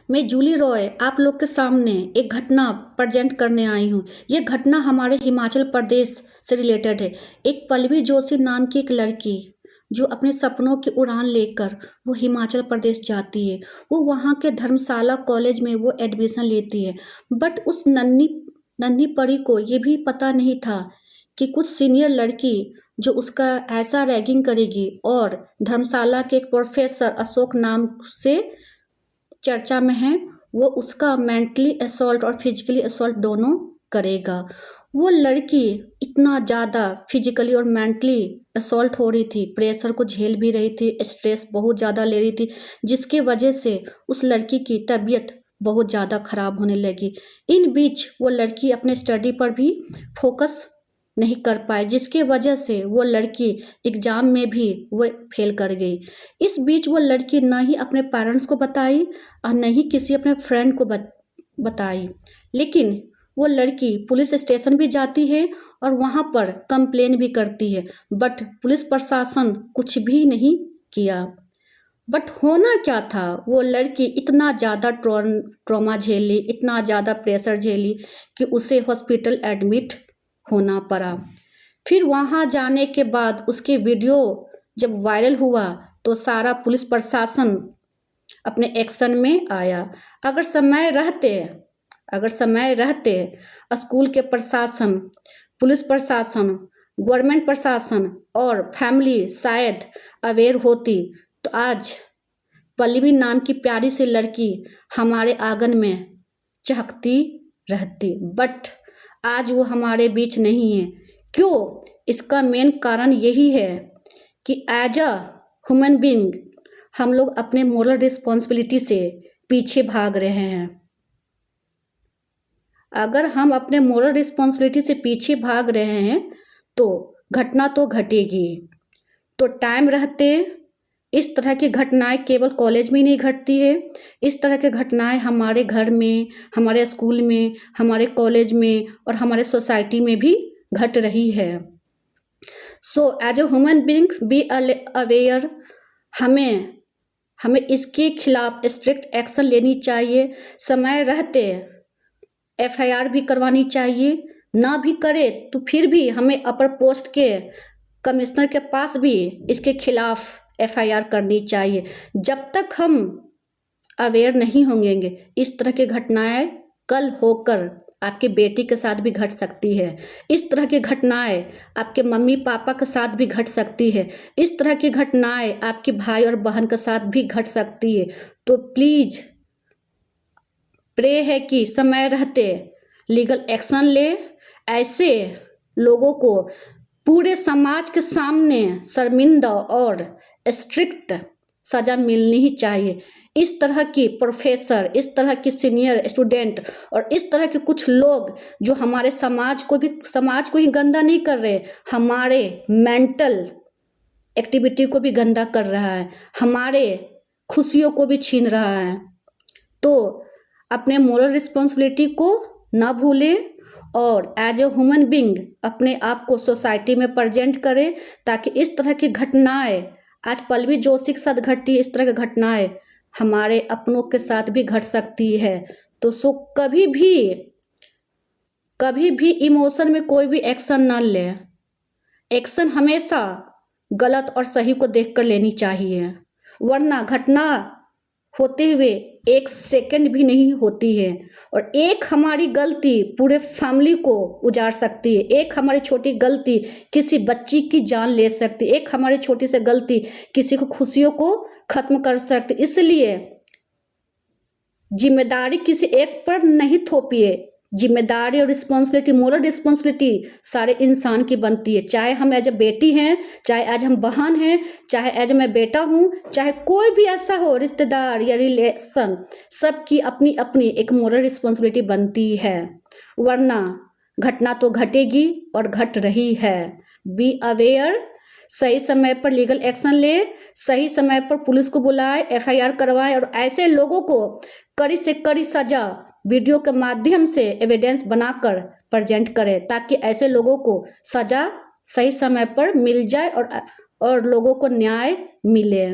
मैं जूली रॉय आप लोग के सामने एक घटना प्रेजेंट करने आई हूँ। ये घटना हमारे हिमाचल प्रदेश से रिलेटेड है। एक पल्लवी जोशी नाम की एक लड़की जो अपने सपनों की उड़ान लेकर वो हिमाचल प्रदेश जाती है। वो वहाँ के धर्मशाला कॉलेज में वो एडमिशन लेती है। बट उस नन्ही नन्ही परी को ये भी पता नहीं था कि कुछ सीनियर लड़की जो उसका ऐसा रैगिंग करेगी और धर्मशाला के एक प्रोफेसर अशोक नाम से चर्चा में है, वो उसका मेंटली असॉल्ट और फिजिकली असॉल्ट दोनों करेगा। वो लड़की इतना ज़्यादा फिजिकली और मेंटली असॉल्ट हो रही थी, प्रेशर को झेल भी रही थी, स्ट्रेस बहुत ज़्यादा ले रही थी, जिसकी वजह से उस लड़की की तबीयत बहुत ज़्यादा ख़राब होने लगी। इन बीच वो लड़की अपने स्टडी पर भी फोकस नहीं कर पाए, जिसके वजह से वो लड़की एग्ज़ाम में भी वो फेल कर गई। इस बीच वो लड़की ना ही अपने पेरेंट्स को बताई और न ही किसी अपने फ्रेंड को बताई। लेकिन वो लड़की पुलिस स्टेशन भी जाती है और वहाँ पर कंप्लेन भी करती है, बट पुलिस प्रशासन कुछ भी नहीं किया। बट होना क्या था, वो लड़की इतना ज़्यादा ट्रॉमा झेली, इतना ज़्यादा प्रेशर झेली कि उसे हॉस्पिटल एडमिट होना पड़ा। फिर वहाँ जाने के बाद उसके वीडियो जब वायरल हुआ तो सारा पुलिस प्रशासन अपने एक्शन में आया। अगर समय रहते स्कूल के प्रशासन, पुलिस प्रशासन, गवर्नमेंट प्रशासन और फैमिली शायद अवेयर होती तो आज पल्लवी नाम की प्यारी सी लड़की हमारे आंगन में चहकती रहती। बट आज वो हमारे बीच नहीं है। क्यों? इसका मेन कारण यही है कि एज अ ह्यूमन बीइंग हम लोग अपने मोरल रिस्पॉन्सिबिलिटी से पीछे भाग रहे हैं। अगर हम अपने मोरल रिस्पॉन्सिबिलिटी से पीछे भाग रहे हैं तो घटना तो घटेगी। तो टाइम रहते इस तरह की घटनाएं केवल कॉलेज में ही नहीं घटती है, इस तरह की घटनाएं हमारे घर में, हमारे स्कूल में, हमारे कॉलेज में और हमारे सोसाइटी में भी घट रही है। So as a human being be aware. हमें इसके खिलाफ स्ट्रिक्ट एक्शन लेनी चाहिए। समय रहते FIR भी करवानी चाहिए, ना भी करे तो फिर भी हमें अपर पोस्ट के कमिश्नर के पास भी इसके खिलाफ FIR करनी चाहिए। जब तक हम अवेयर नहीं होंगे, इस तरह की घटनाएं कल होकर आपके बेटी के साथ भी घट सकती है। इस तरह की घटनाएं आपके मम्मी पापा के साथ भी घट सकती है। इस तरह की घटनाएं आपके भाई और बहन के साथ भी घट सकती है। तो प्लीज़ प्रे है कि समय रहते लीगल एक्शन ले। ऐसे लोगों को पूरे समाज के सामने शर्मिंदा और स्ट्रिक्ट सज़ा मिलनी ही चाहिए। इस तरह की प्रोफेसर, इस तरह की सीनियर स्टूडेंट और इस तरह के कुछ लोग जो हमारे समाज को ही गंदा नहीं कर रहे, हमारे मेंटल एक्टिविटी को भी गंदा कर रहा है, हमारे खुशियों को भी छीन रहा है। तो अपने मोरल रिस्पॉन्सिबिलिटी को ना भूलें और एज ए ह्यूमन बीइंग अपने आप को सोसाइटी में प्रेजेंट करें, ताकि इस तरह की घटनाएं आज पल्लवी जोशी के साथ घटती है, इस तरह की घटनाएं हमारे अपनों के साथ भी घट सकती है। तो कभी भी इमोशन में कोई भी एक्शन ना ले। एक्शन हमेशा गलत और सही को देखकर लेनी चाहिए, वरना घटना होते हुए 1 सेकंड भी नहीं होती है और एक हमारी गलती पूरे फैमिली को उजाड़ सकती है। एक हमारी छोटी गलती किसी बच्ची की जान ले सकती है। एक हमारी छोटी सी गलती किसी को खुशियों को खत्म कर सकती। इसलिए जिम्मेदारी किसी एक पर नहीं थोपिए। जिम्मेदारी और रिस्पॉन्सिबिलिटी, मोरल रिस्पॉन्सिबिलिटी सारे इंसान की बनती है। चाहे हम एज ए बेटी हैं, चाहे आज हम बहन हैं, चाहे एज मैं बेटा हूँ, चाहे कोई भी ऐसा हो रिश्तेदार या रिलेशन, सबकी अपनी अपनी एक मोरल रिस्पॉन्सिबिलिटी बनती है, वरना घटना तो घटेगी और घट रही है। बी अवेयर, सही समय पर लीगल एक्शन ले, सही समय पर पुलिस को बुलाए, FIR करवाए और ऐसे लोगों को कड़ी से कड़ी सजा वीडियो के माध्यम से एविडेंस बनाकर प्रेजेंट करें, ताकि ऐसे लोगों को सजा सही समय पर मिल जाए और लोगों को न्याय मिले।